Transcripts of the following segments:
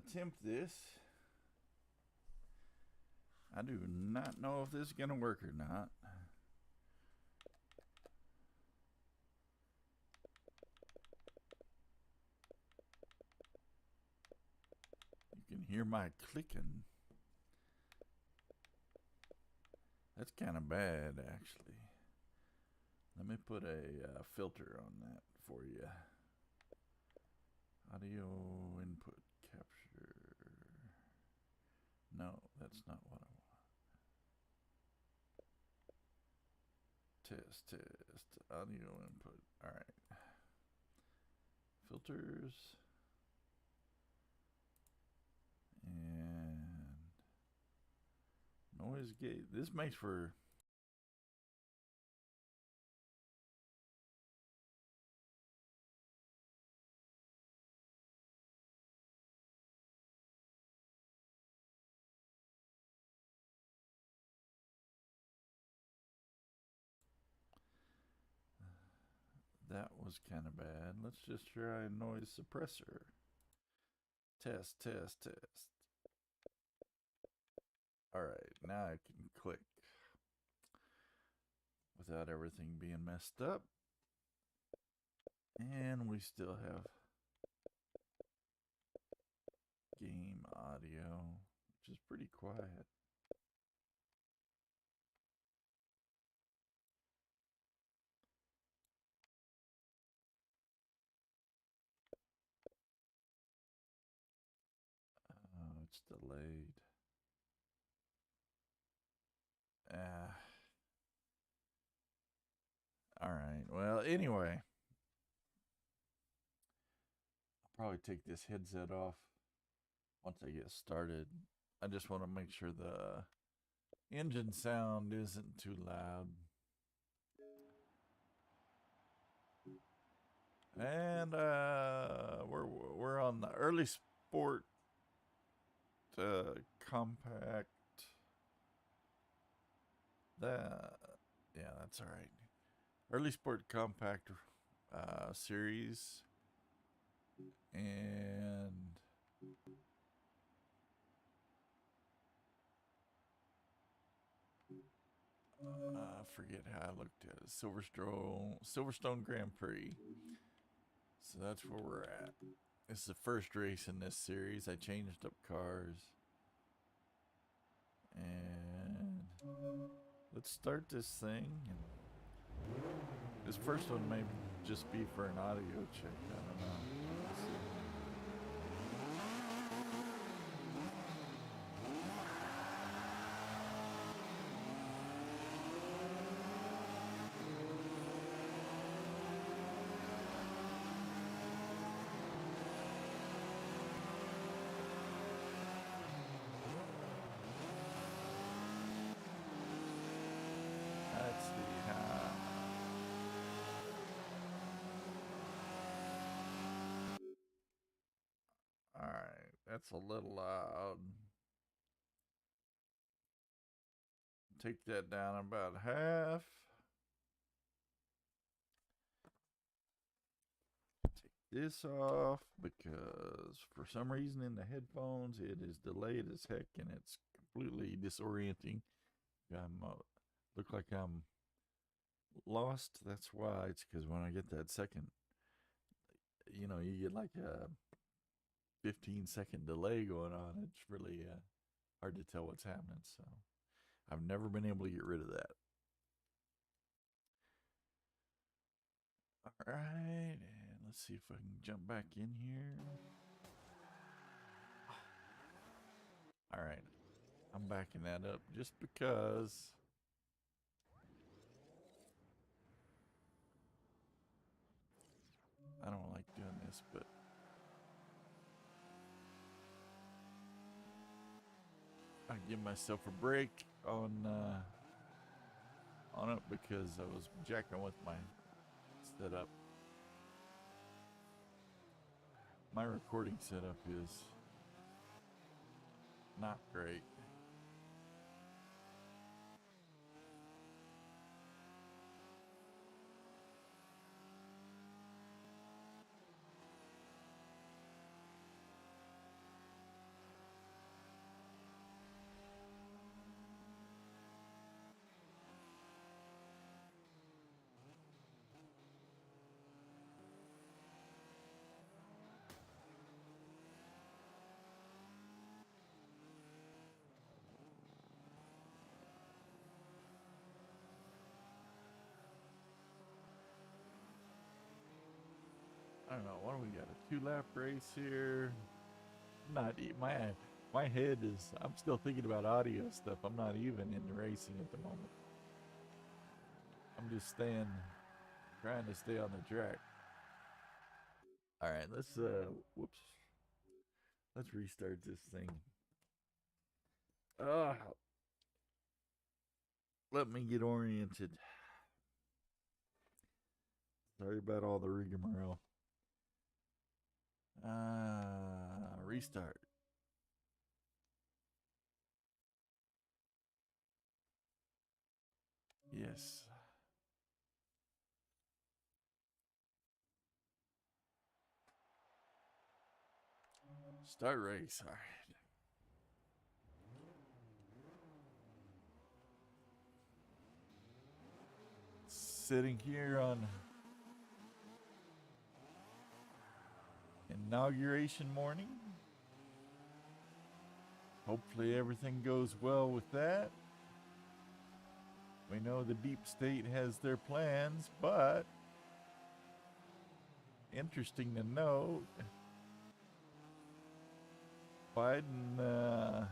attempt this. I do not know if this is going to work or not. You can hear my clicking. That's kind of bad, actually. Let me put a filter on that for you. Audio input capture. No, that's not what I want. Test. Audio input. All right. Filters. And noise gate. This makes for that was kind of bad. Let's just try noise suppressor. Test. All right, now I can click without everything being messed up. And we still have game audio, which is pretty quiet. Oh, it's delayed. All right. Well, anyway, I'll probably take this headset off once I get started. I just want to make sure the engine sound isn't too loud. And we're on the early sport compact. Yeah, that's all right. Early sport compact series, and I forget how I looked at it. Silverstone Grand Prix. So that's where we're at. It's the first race in this series. I changed up cars. And let's start this thing. This first one may just be for an audio check. I don't know. Let's see. Let's see. Alright, that's a little loud. Take that down about half. Take this off because for some reason in the headphones it is delayed as heck and it's completely disorienting. Look like I'm lost. That's why. It's because when I get that second, you get like a 15-second delay going on. It's really hard to tell what's happening. So I've never been able to get rid of that. All right, and let's see if I can jump back in here. All right, I'm backing that up just because I don't like doing this, but I give myself a break on it because I was jacking with my setup. My recording setup is not great. We got a 2-lap race here. Not my head is. I'm still thinking about audio stuff. I'm not even into racing at the moment. I'm just trying to stay on the track. All right, let's whoops. Let's restart this thing. Let me get oriented. Sorry about all the rigmarole. Restart. Yes. Start race. All right. Sitting here on inauguration morning. Hopefully everything goes well with that. We know the deep state has their plans, but interesting to note, Biden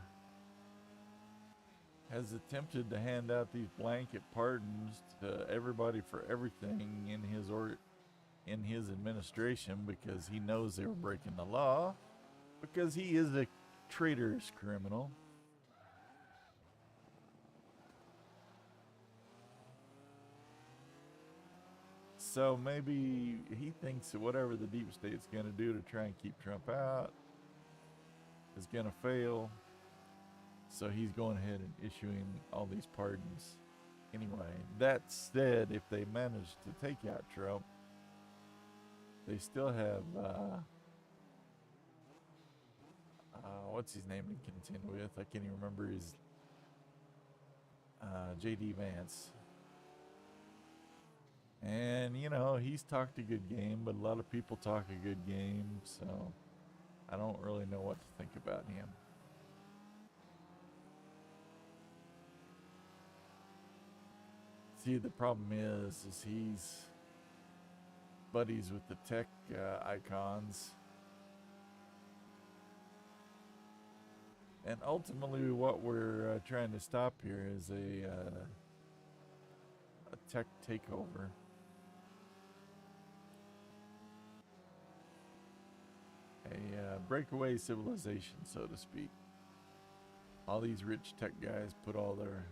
has attempted to hand out these blanket pardons to everybody for everything in his administration because he knows they were breaking the law, because he is a traitorous criminal. So maybe he thinks that whatever the deep state's going to do to try and keep Trump out is going to fail. So he's going ahead and issuing all these pardons. Anyway, that said, if they manage to take out Trump, they still have, what's his name to contend with? I can't even remember his, J.D. Vance. And, you know, he's talked a good game, but a lot of people talk a good game, so I don't really know what to think about him. See, the problem is he's buddies with the tech icons. And ultimately what we're trying to stop here is a tech takeover. A breakaway civilization, so to speak. All these rich tech guys put all their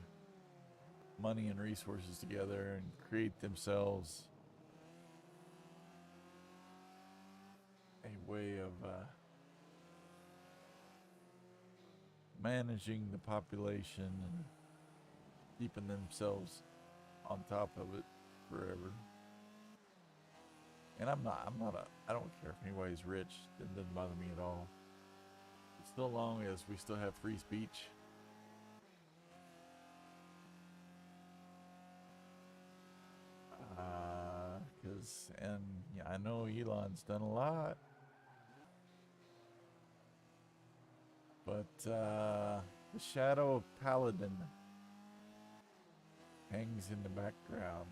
money and resources together and create themselves a way of managing the population and keeping themselves on top of it forever. And I don't care if anybody's rich. It doesn't bother me at all. So long as we still have free speech. And yeah, I know Elon's done a lot. But the shadow of Paladin hangs in the background.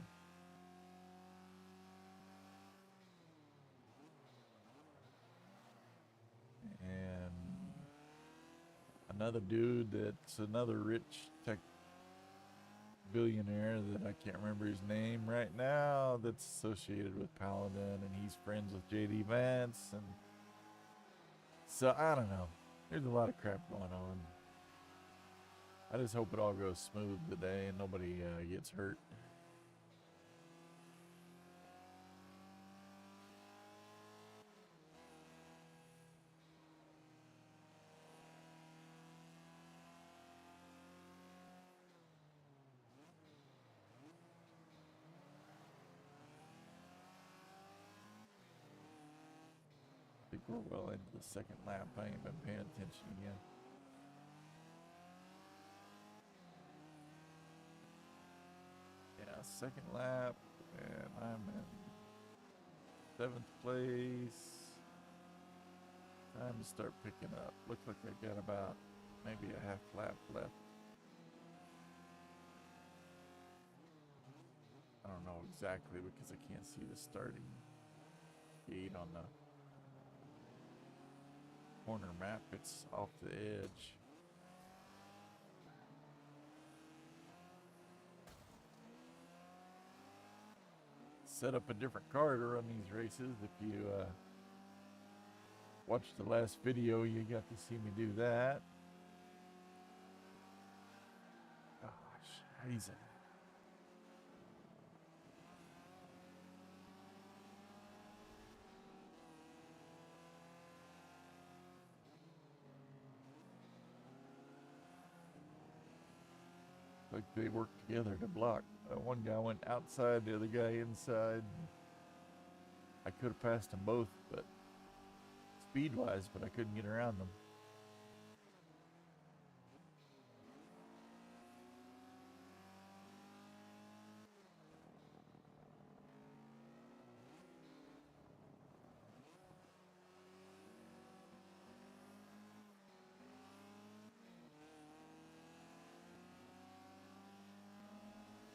And another dude that's another rich tech billionaire that I can't remember his name right now that's associated with Paladin, and he's friends with JD Vance, and so I don't know. There's a lot of crap going on. I just hope it all goes smooth today and nobody gets hurt. I think we're well into the second lap. I ain't been paying attention again. Yeah, second lap, and I'm in 7th place. Time to start picking up. Looks like I got about maybe a half lap left. I don't know exactly because I can't see the starting gate on the corner map. It's off the edge. Set up a different car to run these races. If you watched the last video, you got to see me do that. Gosh, he's like they work together to block. One guy went outside, the other guy inside. I could have passed them both, but speed-wise, but I couldn't get around them.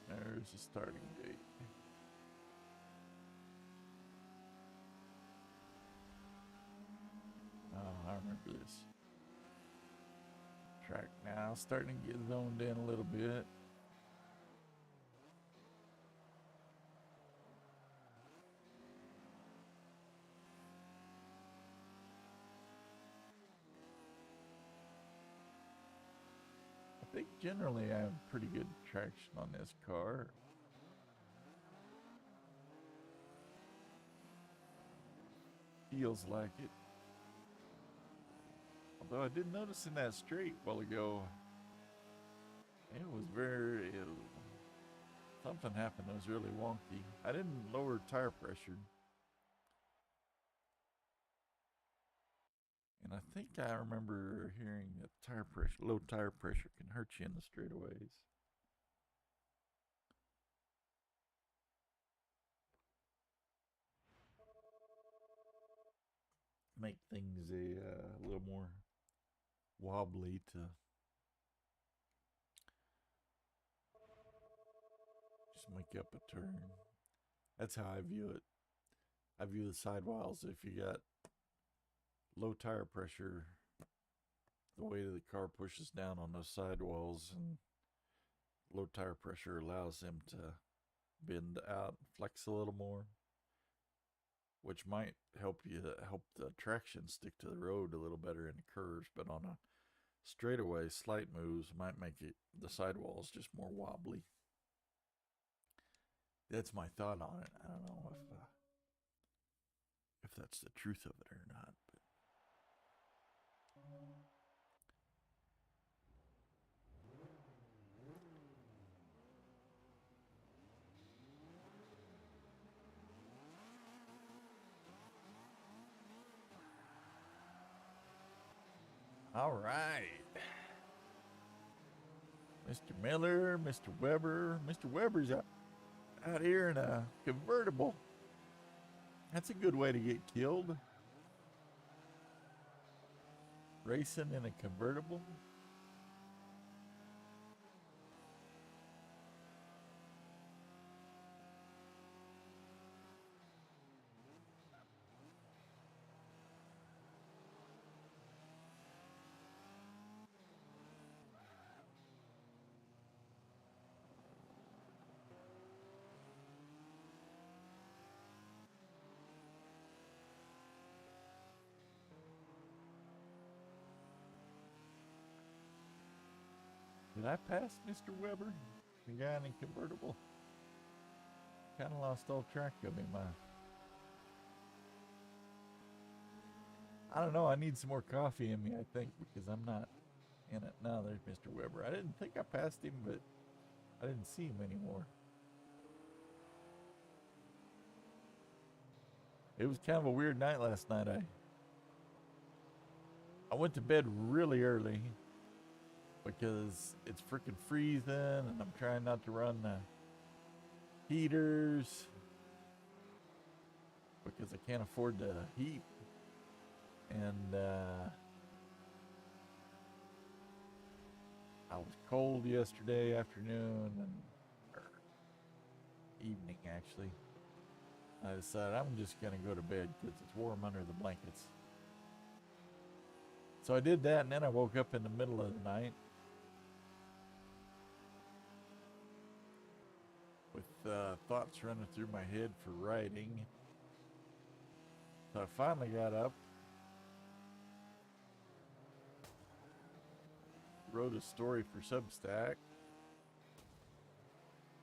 There's the starting gate. Oh, I remember this. Track now, starting to get zoned in a little bit. I think generally I have pretty good traction on this car. Feels like it. Although I did notice in that straight a while ago, it was something happened that was really wonky. I didn't lower tire pressure. And I think I remember hearing that low tire pressure can hurt you in the straightaways. Make things a little more wobbly to just make up a turn. That's how I view it. I view the sidewalls. If you got low tire pressure, the way the car pushes down on those sidewalls, and low tire pressure allows them to bend out, flex a little more, which might help the traction stick to the road a little better in the curves. But on a straightaway, slight moves might make the sidewalls just more wobbly. That's my thought on it. I don't know if that's the truth of it or not. All right. Mr. Miller, Mr. Weber. Mr. Weber's out here in a convertible. That's a good way to get killed. Racing in a convertible. Did I pass Mr. Weber? The guy in the convertible? Kind of lost all track of him. I don't know. I need some more coffee in me, I think, because I'm not in it. Now there's Mr. Weber. I didn't think I passed him, but I didn't see him anymore. It was kind of a weird night last night. I went to bed really early because it's freaking freezing and I'm trying not to run the heaters because I can't afford the heat. And I was cold yesterday afternoon or evening actually. I decided I'm just gonna go to bed because it's warm under the blankets. So I did that, and then I woke up in the middle of the night with thoughts running through my head for writing. So I finally got up, wrote a story for Substack,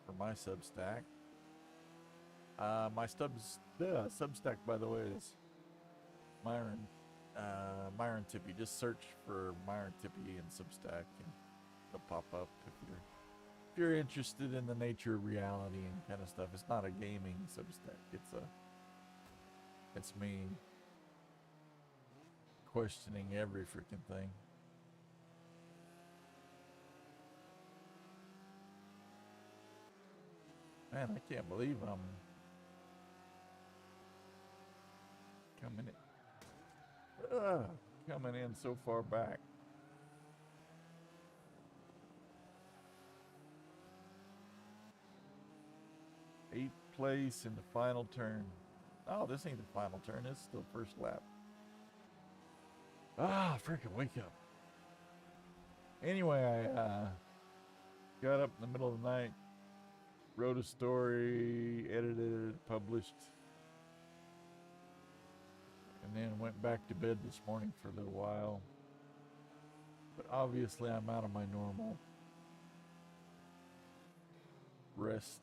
for my Substack. My Substack, by the way, is Myron Tippy. Just search for Myron Tippy in Substack, and it'll pop up if you're interested in the nature of reality and kind of stuff. It's not a gaming Substack. It's me questioning every freaking thing. Man, I can't believe I'm coming in so far back. 8th place in the final turn. Oh, this ain't the final turn. It's still first lap. Ah, freaking wake up. Anyway, I got up in the middle of the night, wrote a story, edited it, published, and then went back to bed this morning for a little while. But obviously I'm out of my normal rest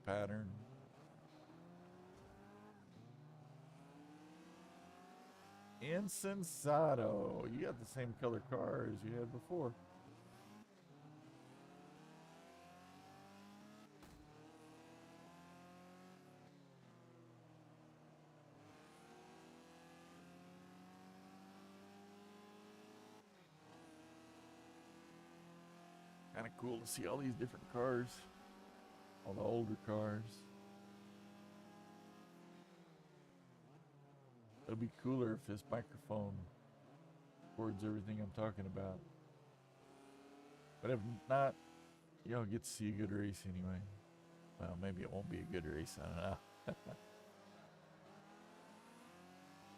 pattern. Insensado. You got the same color car as you had before. Kind of cool to see all these different cars. All the older cars. It'll be cooler if this microphone records everything I'm talking about. But if not, y'all get to see a good race anyway. Well, maybe it won't be a good race, I don't know.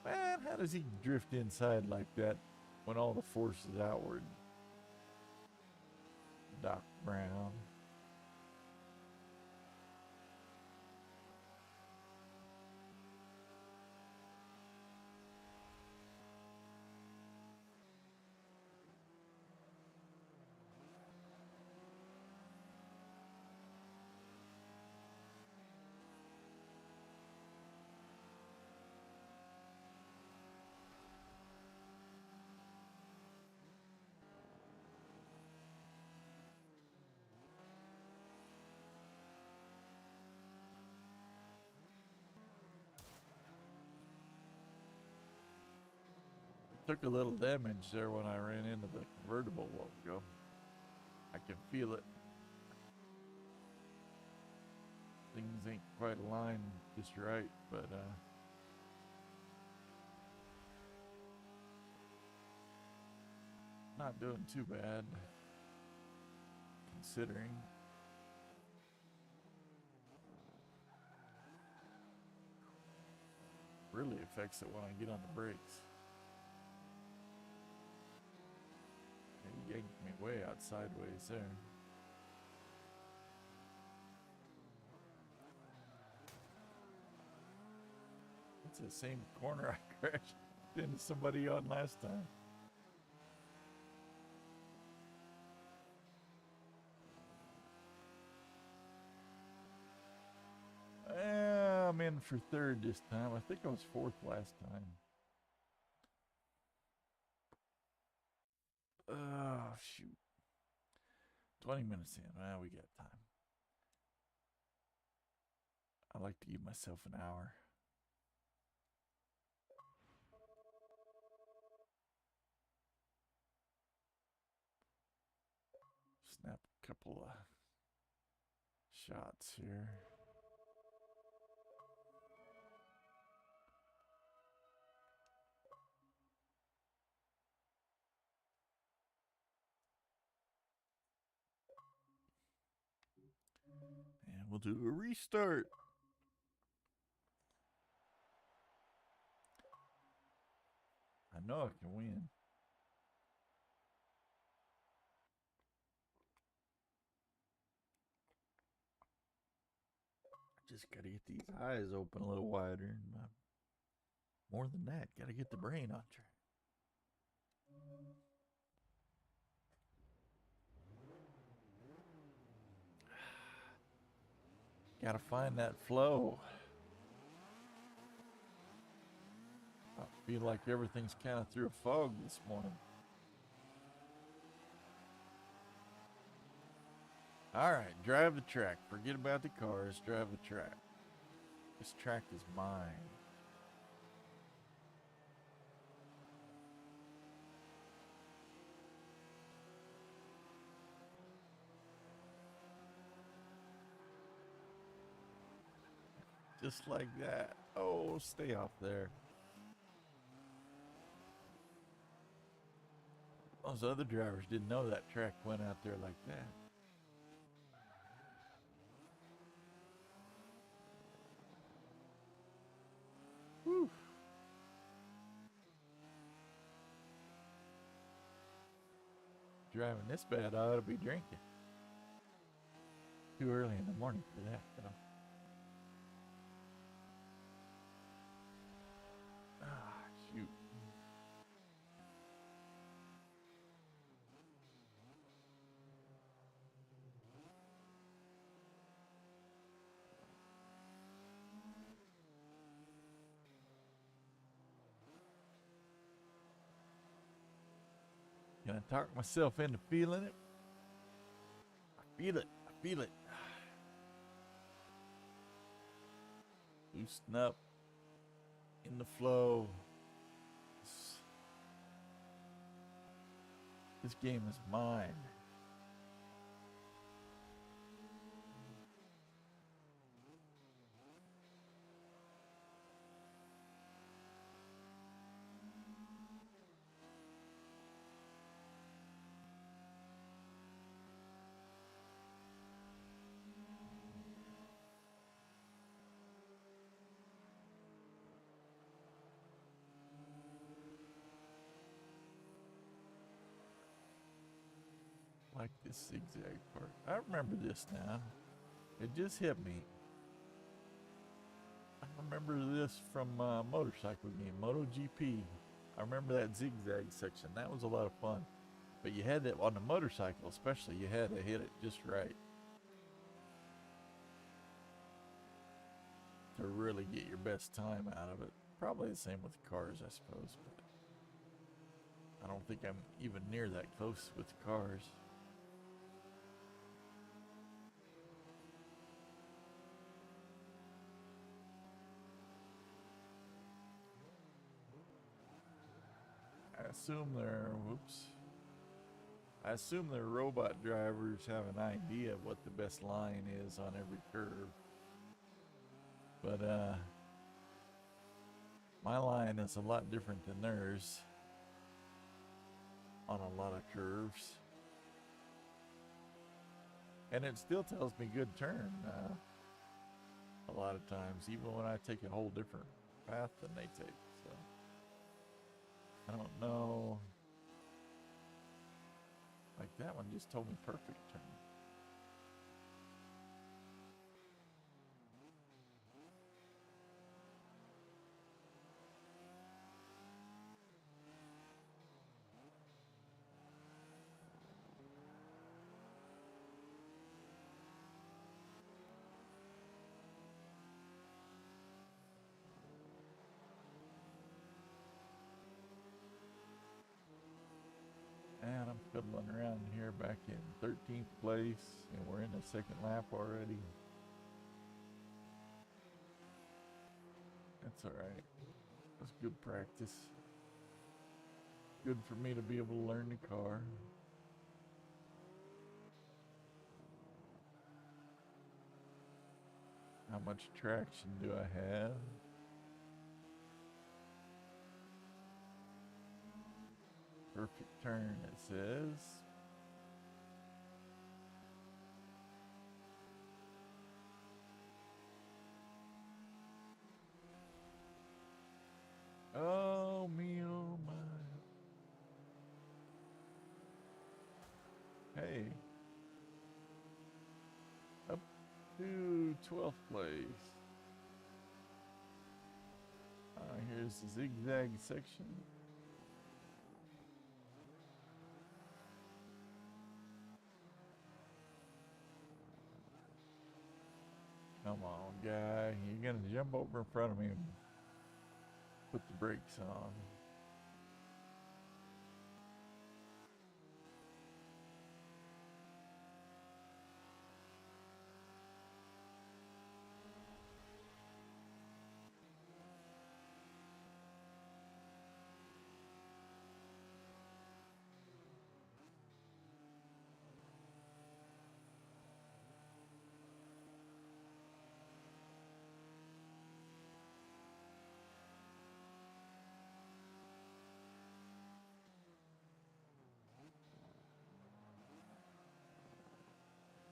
Man, how does he drift inside like that when all the force is outward? Doc Brown. Took a little damage there when I ran into the convertible a while ago. I can feel it. Things ain't quite aligned just right, but not doing too bad considering. Really affects it when I get on the brakes. He yanked me way out sideways there. It's the same corner I crashed into somebody on last time. I'm in for third this time. I think I was fourth last time. Oh, shoot. 20 minutes in. Well, we got time. I like to give myself an hour. Snap a couple of shots here. And we'll do a restart. I know I can win. Just gotta get these eyes open a little wider. And more than that, gotta get the brain on track. Gotta find that flow. I feel like everything's kind of through a fog this morning. Alright, drive the track. Forget about the cars, drive the track. This track is mine. Just like that. Oh, stay off there. Those other drivers didn't know that track went out there like that. Whew. Driving this bad, I ought to be drinking. Too early in the morning for that, though. Ah, shoot. Can I talk myself into feeling it? I feel it. I feel it. Loosen up. In the flow. This game is mine. Like this zigzag part. I remember this now. It just hit me. I remember this from motorcycle game, MotoGP. I remember that zigzag section. That was a lot of fun. But you had that on the motorcycle, especially. You had to hit it just right to really get your best time out of it. Probably the same with cars, I suppose. But I don't think I'm even near that close with cars. I assume their robot drivers have an idea of what the best line is on every curve. But my line is a lot different than theirs on a lot of curves. And it still tells me good turn a lot of times, even when I take a whole different path than they take. So I don't know. Like that one just told me perfect turn. And I'm fiddling around here back in 13th place, and we're in the second lap already. That's alright. That's good practice. Good for me to be able to learn the car. How much traction do I have? Perfect turn, it says. Oh, me, oh, my. Hey. Up. to 12th place. Here's the zigzag section. Come on, guy. You're gonna jump over in front of me and put the brakes on.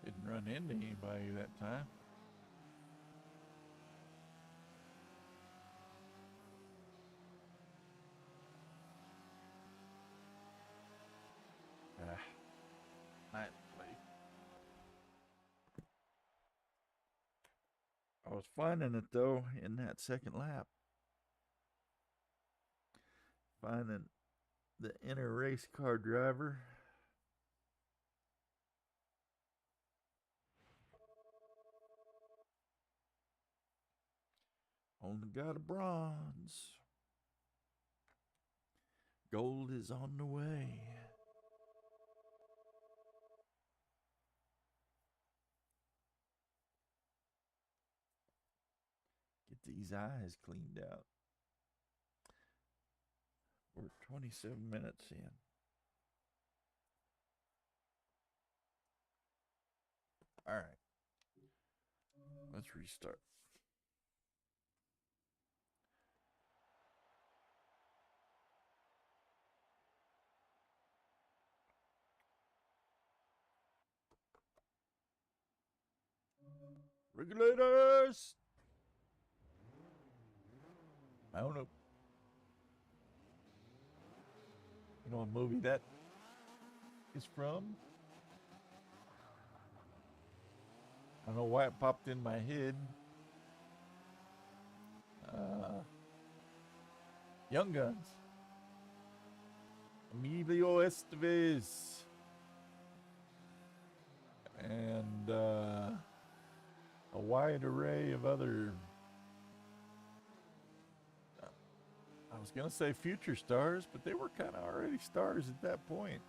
Didn't run into anybody that time. Ninth place. I was finding it though in that second lap. Finding the inner race car driver. Only got a bronze. Gold is on the way. Get these eyes cleaned out. We're 27 minutes in. All right. Let's restart. Regulators! I don't know. You know what movie that is from? I don't know why it popped in my head. Young Guns. Emilio Estevez. And a wide array of other, I was going to say future stars, but they were kind of already stars at that point.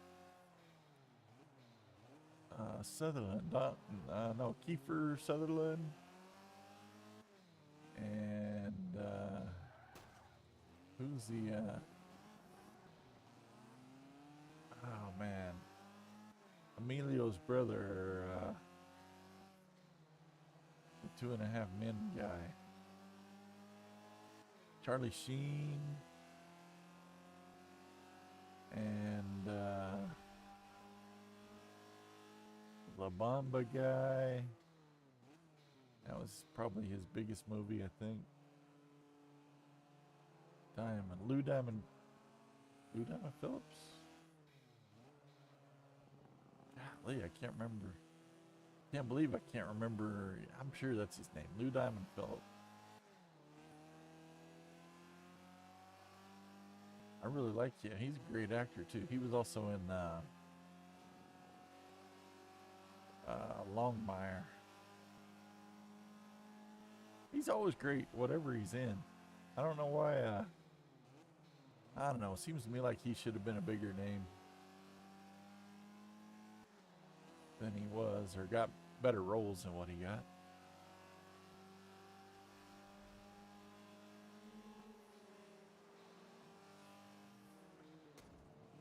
Sutherland, no, Kiefer Sutherland. And who's the, oh man, Emilio's brother, the 2.5 Men guy. Charlie Sheen. And La Bamba guy. That was probably his biggest movie, I think. Lou Diamond Phillips? Golly, I can't remember. Can't believe I can't remember. I'm sure that's his name. Lou Diamond Phillips. I really like him. He's a great actor too. He was also in Longmire. He's always great, whatever he's in. I don't know why. I don't know. It seems to me like he should have been a bigger name than he was, or got better roles than what he got.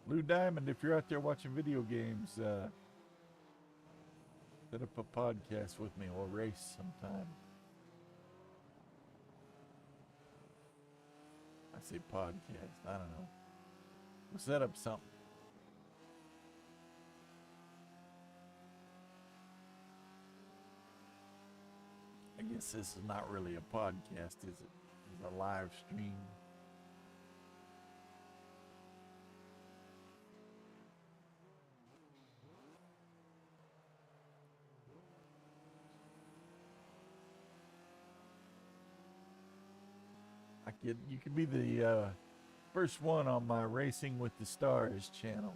Lou Diamond, if you're out there watching video games, set up a podcast with me. We'll race sometime. I say podcast. I don't know. We'll set up something. I guess this is not really a podcast, is it? It's a live stream. You could be the first one on my Racing with the Stars channel.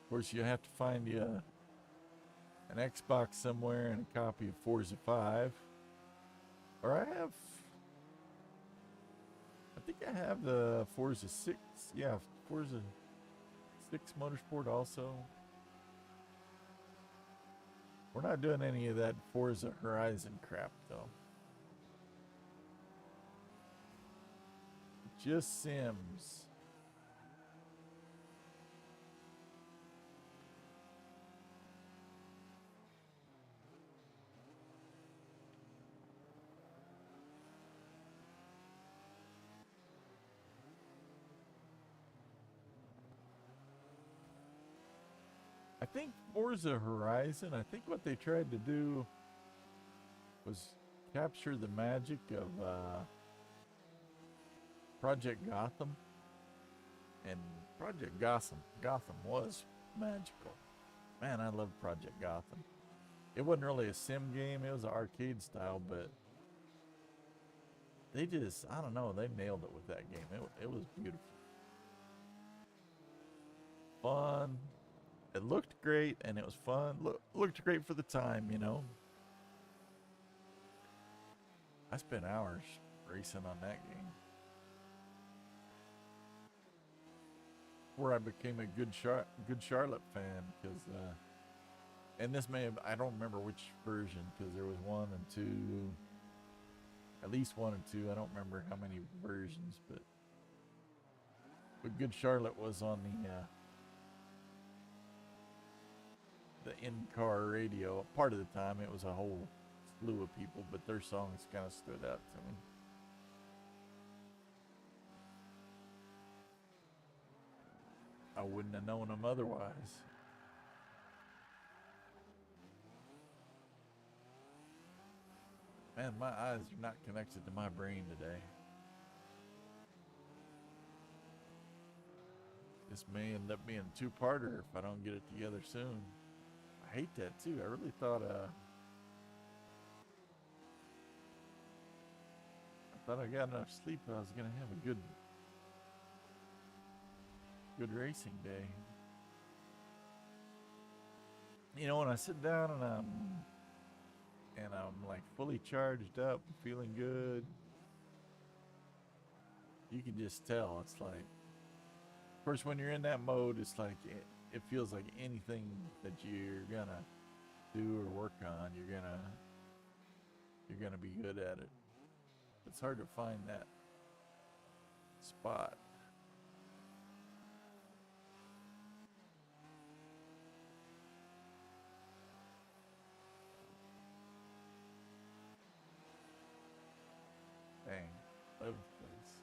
Of course, you have to find you an Xbox somewhere and a copy of Forza 5. Or I think I have the Forza 6. Yeah, Forza 6 Motorsport also. We're not doing any of that Forza Horizon crap, though. Just Sims. I think Forza Horizon, I think what they tried to do was capture the magic of Project Gotham. And Project Gotham was magical. Man, I loved Project Gotham. It wasn't really a sim game, it was an arcade style, but they just, I don't know, they nailed it with that game. It was beautiful. Fun. It looked great and it was fun. Looked great for the time, you know. I spent hours racing on that game. Where I became a good Charlotte fan, because and this may have, I don't remember which version, because there was 1 and 2, at least 1 and 2. I don't remember how many versions, but Good Charlotte was on the in-car radio. Part of the time it was a whole slew of people, but their songs kind of stood out to me. I wouldn't have known them otherwise. Man, my eyes are not connected to my brain today. This may end up being a two-parter if I don't get it together soon. I hate that too. I really thought I got enough sleep. I was gonna have a good racing day. You know, when I sit down and I'm like fully charged up, feeling good, you can just tell. It's like, of course, when you're in that mode, it's like it feels like anything that you're gonna do or work on, you're gonna be good at it. It's hard to find that spot. Dang, love this place.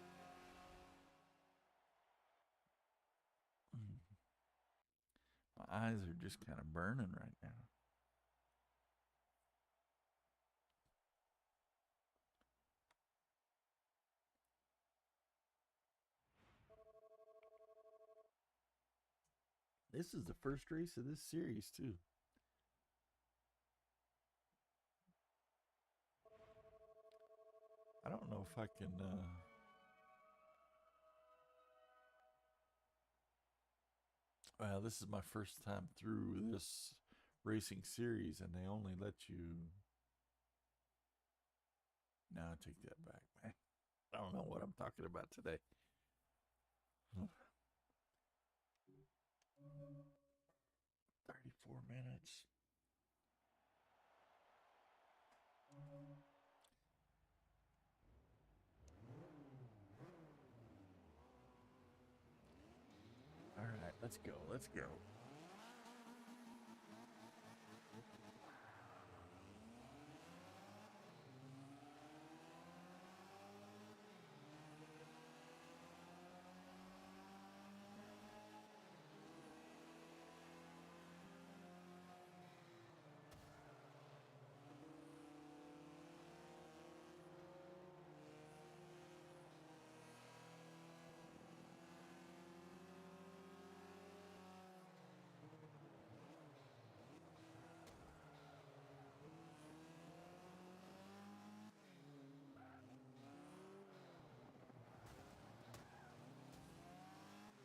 My eyes are just kind of burning right now. This is the first race of this series too. I don't know if I can well, this is my first time through this racing series, and they only let you. Now I take that back, man. I don't know what I'm talking about today. 34 minutes. All right, let's go. Let's go.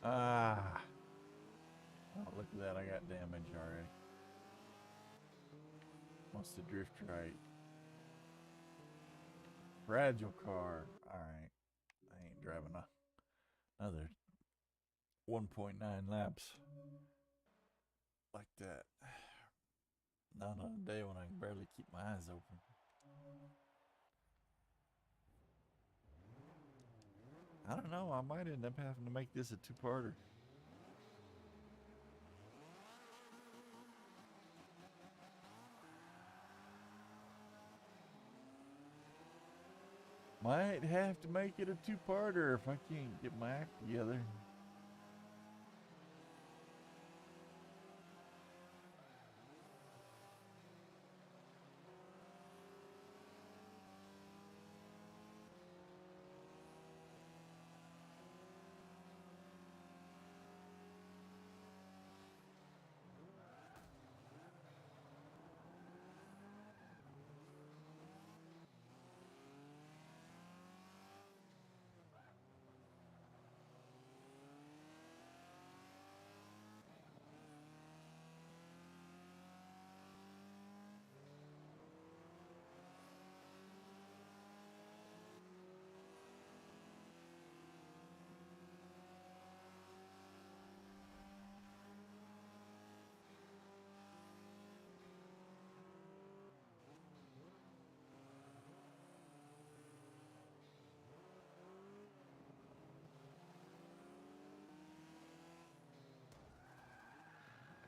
Ah. Oh, look at that. I got damage already. Must have drift right. Fragile car. Alright. I ain't driving another 1.9 laps like that. Not on a day when I can barely keep my eyes open. I don't know. I might end up having to make this a two-parter. Might have to make it a two-parter if I can't get my act together.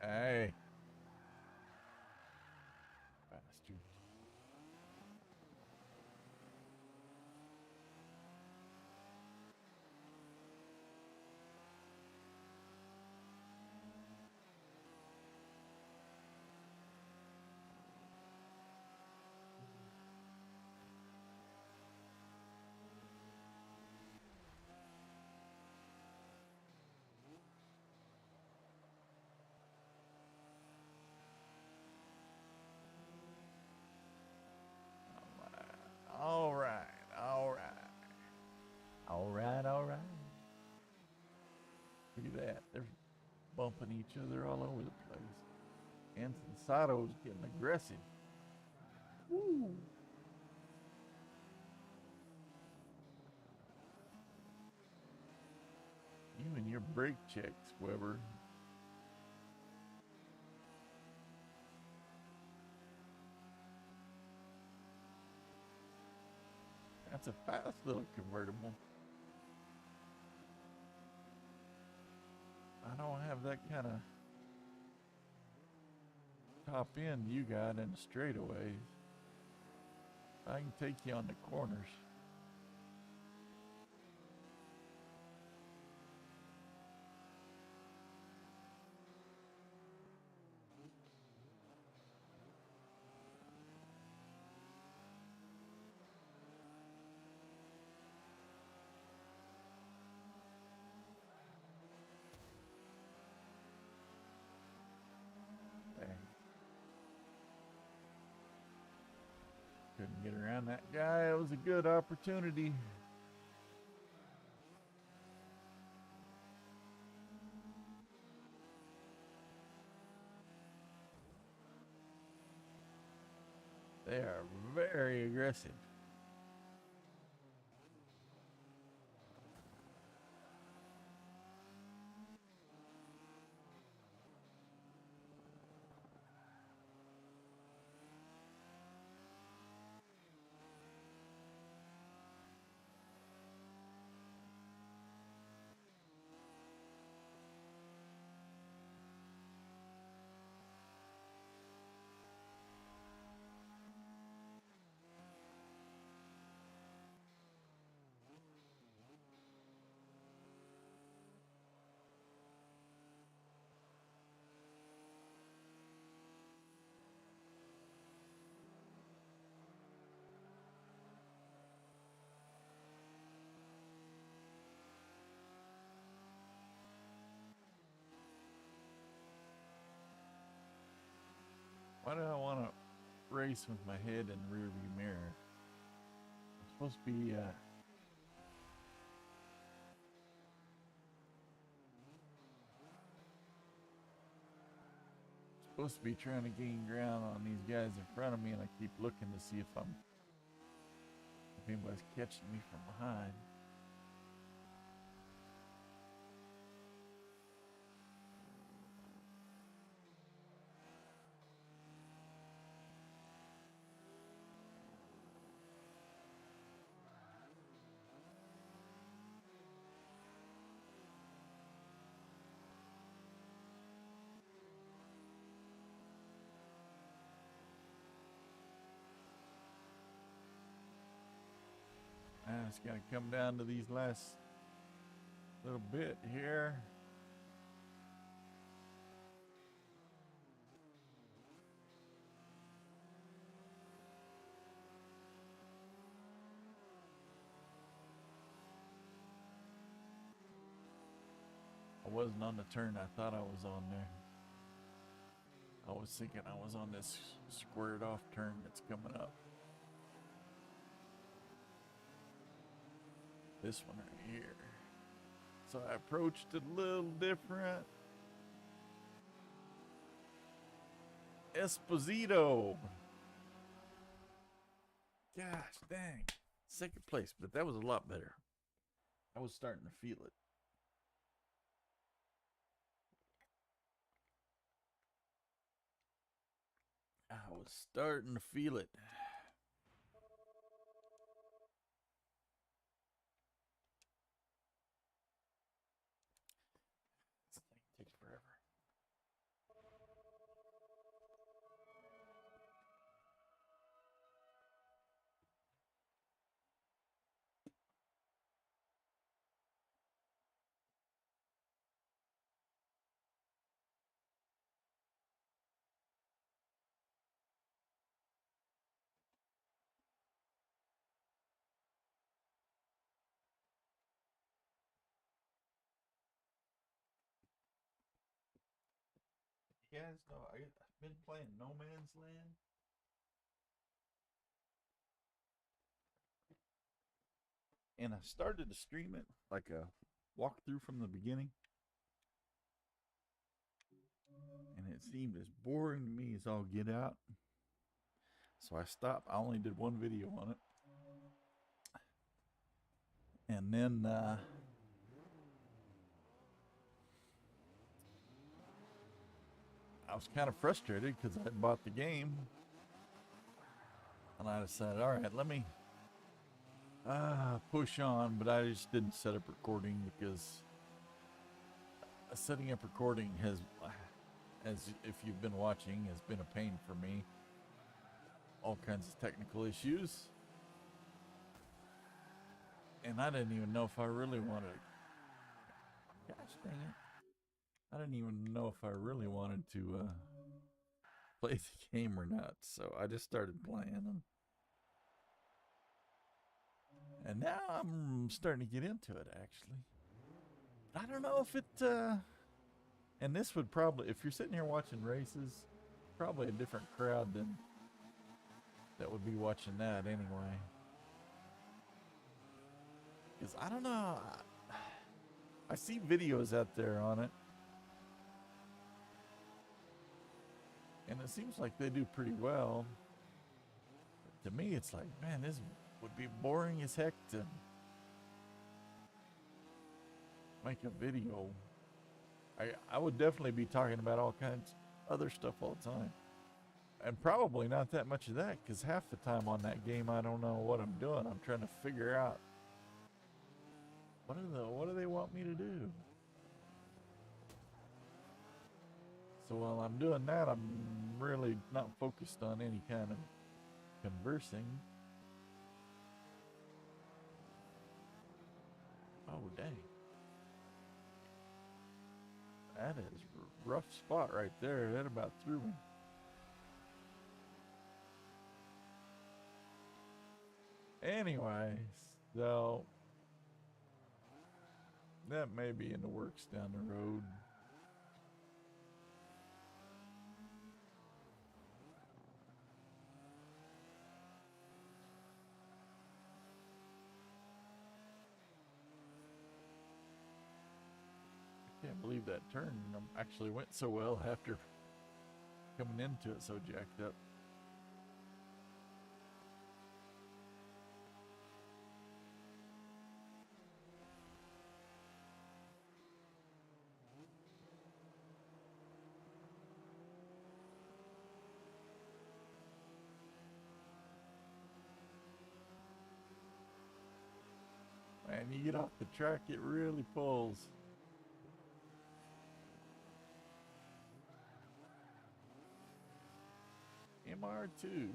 Hey. Bastard. All right. All right. All right. All right. Look at that. They're bumping each other all over the place. And Sensato's getting aggressive. Woo. You and your brake checks, Weber. That's a fast little convertible. I don't have that kind of top end you got in the straightaways. I can take you on the corners. Couldn't get around that guy. It was a good opportunity. They are very aggressive. Why do I want to race with my head in the rearview mirror? I'm supposed to be Supposed to be trying to gain ground on these guys in front of me, and I keep looking to see if anybody's catching me from behind. It's gonna come down to these last little bit here. I wasn't on the turn I thought I was on there. I was thinking I was on this squared off turn that's coming up. This one right here. So I approached it a little different. Esposito. Gosh dang. Second place, but that was a lot better. I was starting to feel it. I was starting to feel it. This thing takes forever. You guys know I've been playing No Man's Land. And I started to stream it like a walkthrough from the beginning. And it seemed as boring to me as all get out. So I stopped. I only did one video on it. And then I was kind of frustrated because I bought the game. And I decided, all right, let me push on. But I just didn't set up recording because setting up recording has, as if you've been watching, has been a pain for me. All kinds of technical issues. And I didn't even know if I really wanted to. Gosh dang it. I didn't even know if I really wanted to play the game or not. So I just started playing. And now I'm starting to get into it, actually. I don't know if it. And this would probably, if you're sitting here watching races, probably a different crowd than that would be watching that anyway. Because I don't know. I see videos out there on it. And it seems like they do pretty well. But to me, it's like, man, this would be boring as heck to make a video. I would definitely be talking about all kinds of other stuff all the time. And probably not that much of that, because half the time on that game, I don't know what I'm doing. I'm trying to figure out what do they want me to do? So while I'm doing that, I'm really not focused on any kind of conversing. Oh, dang. That is a rough spot right there. That about threw me. Anyway, so that may be in the works down the road. I can't believe that turn actually went so well after coming into it so jacked up. Man, you get off the track, it really pulls. MR2.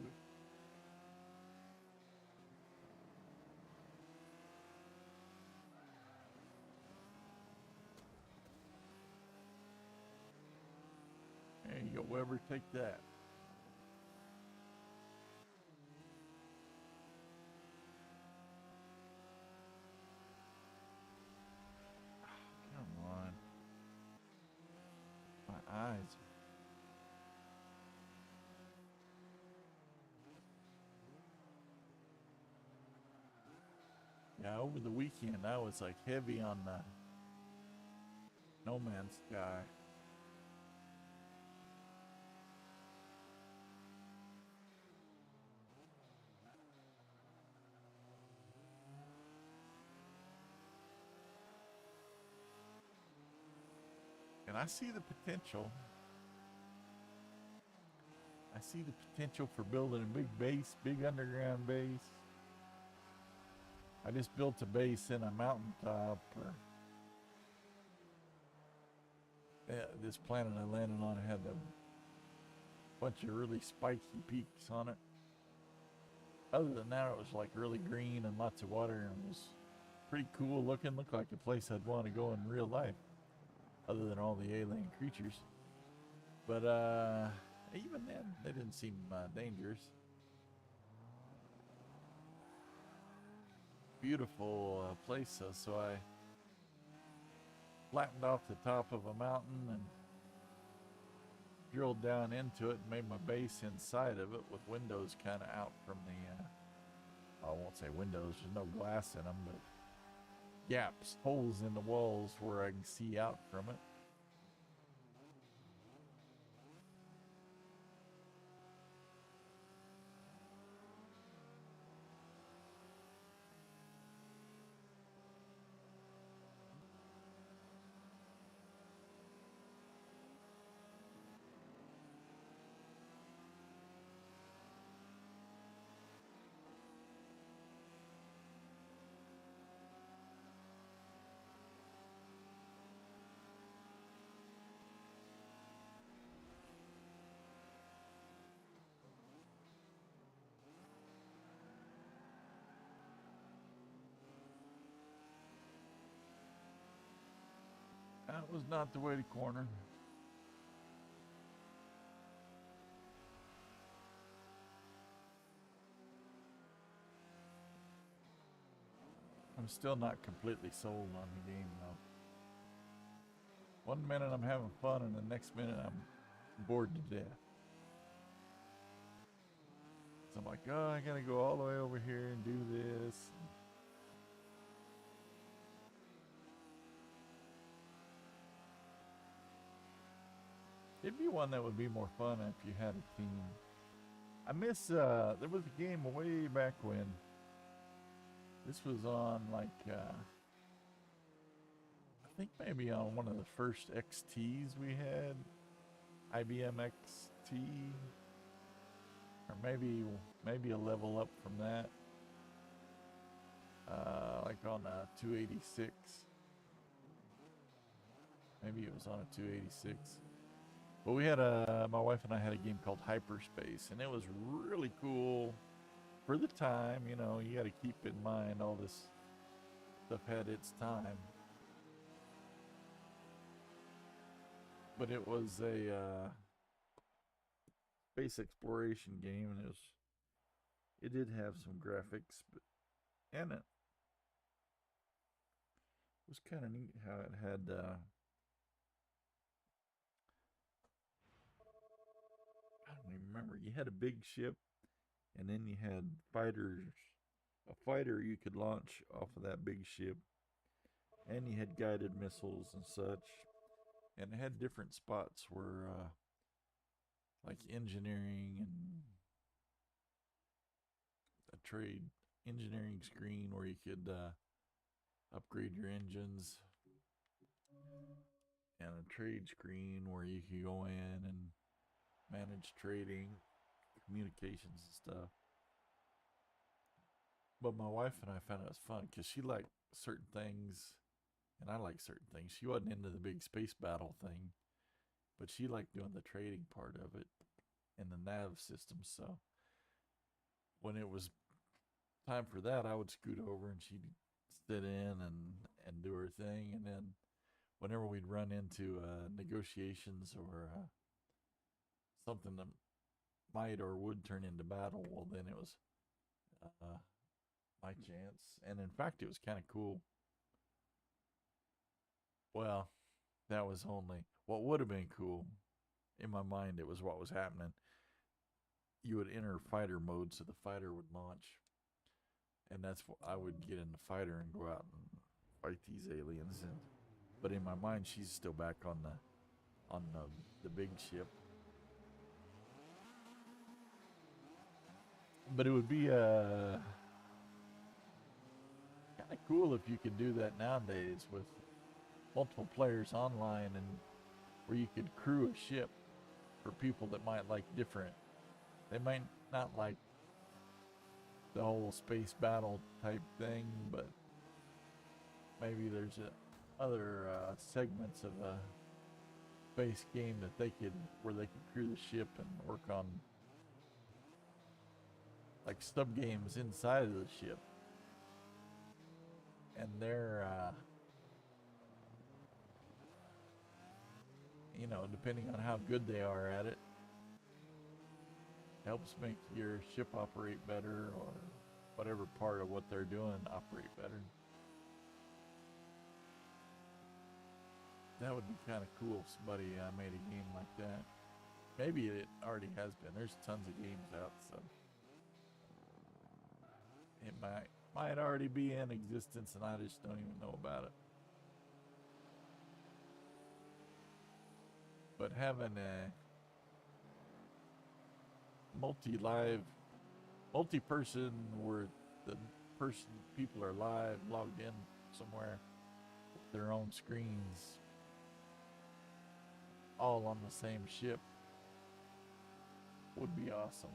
There you go, Weber, take that. Come on. My eyes. Yeah, over the weekend I was like heavy on the No Man's Sky. And I see the potential. I see the potential for building a big base, big underground base. I just built a base in a mountaintop. This planet I landed on had a bunch of really spiky peaks on it. Other than that, it was like really green and lots of water, and it was pretty cool looking. Looked like a place I'd want to go in real life, other than all the alien creatures. But even then, they didn't seem dangerous. Beautiful place, so I flattened off the top of a mountain and drilled down into it and made my base inside of it with windows kind of out from the, I won't say windows, there's no glass in them, but gaps, holes in the walls where I can see out from it. That was not the way to corner. I'm still not completely sold on the game though. One minute I'm having fun and the next minute I'm bored to death. So I'm like, oh, I gotta go all the way over here and do this. It'd be one that would be more fun if you had a team. I miss, there was a game way back when. This was on like, I think maybe on one of the first XTs we had. IBM XT. Or maybe a level up from that. Like on a 286. Maybe it was on a 286. But we had my wife and I had a game called Hyperspace, and it was really cool for the time. You know, you got to keep in mind all this stuff had its time. But it was a space exploration game, and it did have some graphics in it. It was kind of neat how it had I don't even remember. You had a big ship, and then you had fighters. A fighter you could launch off of that big ship, and you had guided missiles and such. And it had different spots where like engineering and a trade engineering screen where you could upgrade your engines, and a trade screen where you could go in and manage trading, communications and stuff. But my wife and I found it was fun because she liked certain things and I like certain things. She wasn't into the big space battle thing, but she liked doing the trading part of it and the nav system. So when it was time for that, I would scoot over and she'd sit in and do her thing. And then whenever we'd run into negotiations or something that might or would turn into battle, well, then it was my chance. And in fact, it was kind of cool. Well, that was only what would have been cool. In my mind, it was what was happening. You would enter fighter mode, so the fighter would launch, and that's what I would get in the fighter and go out and fight these aliens. And but in my mind, she's still back on the big ship. But it would be kind of cool if you could do that nowadays with multiple players online, and where you could crew a ship for people that might like different. They might not like the whole space battle type thing, but maybe there's other segments of a space game that they could where they could crew the ship and work on like sub games inside of the ship, and they're depending on how good they are at it, helps make your ship operate better, or whatever part of what they're doing operate better. That would be kind of cool if somebody made a game like that. Maybe it already has been. There's tons of games out, so it might already be in existence and I just don't even know about it. But having a multi-person where the people are live, logged in somewhere with their own screens, all on the same ship, would be awesome.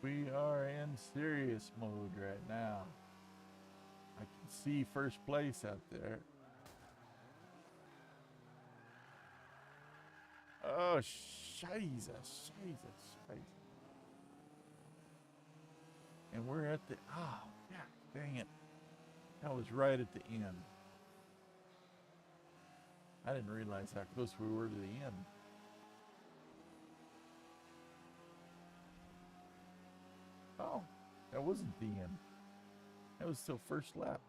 We are in serious mode right now. I can see first place out there. Oh, scheiße. And we're at the, oh, yeah, dang it. That was right at the end. I didn't realize how close we were to the end. Oh, that wasn't the end. That was still first lap.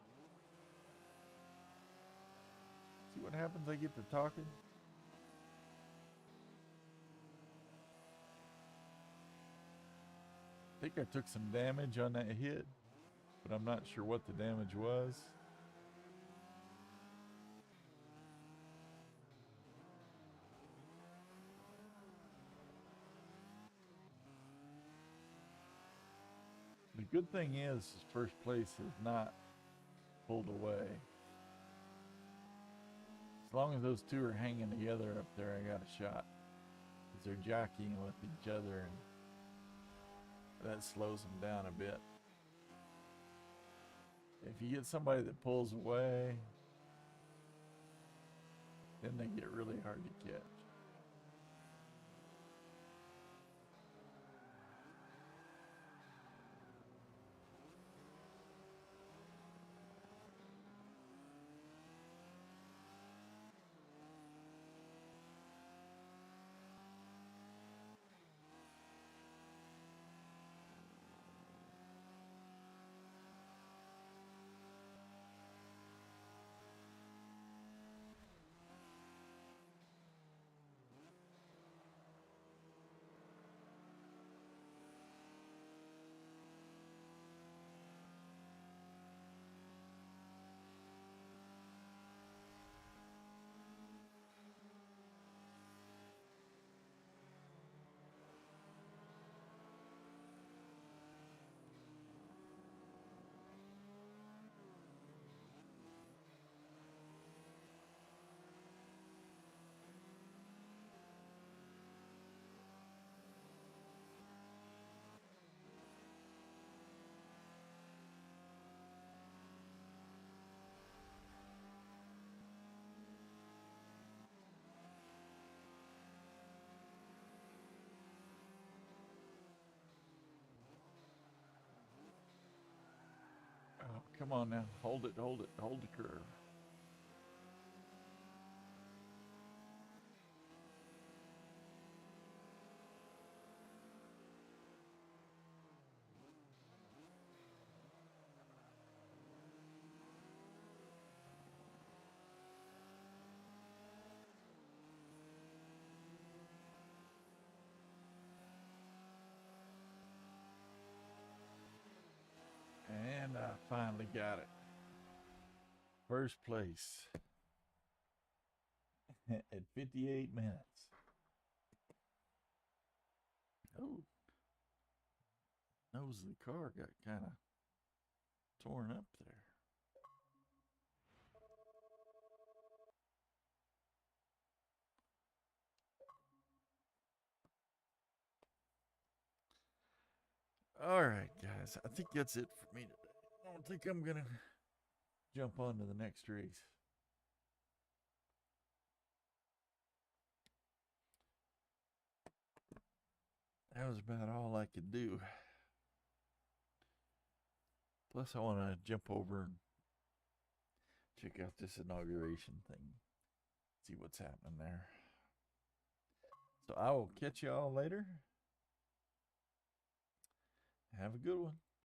See what happens? I get to talking. I think I took some damage on that hit, but I'm not sure what the damage was. The good thing is first place is not pulled away. As long as those two are hanging together up there, I got a shot. Because they're jockeying with each other, and that slows them down a bit. If you get somebody that pulls away, then they get really hard to catch. Oh, come on now. Hold it, hold it, hold the curve. And I finally got it. First place at 58 minutes. Oh, nose of the car got kind of torn up there. All right, guys. I think that's it for me today. I don't think I'm going to jump on to the next race. That was about all I could do. Plus, I want to jump over and check out this inauguration thing. See what's happening there. So I will catch you all later. Have a good one.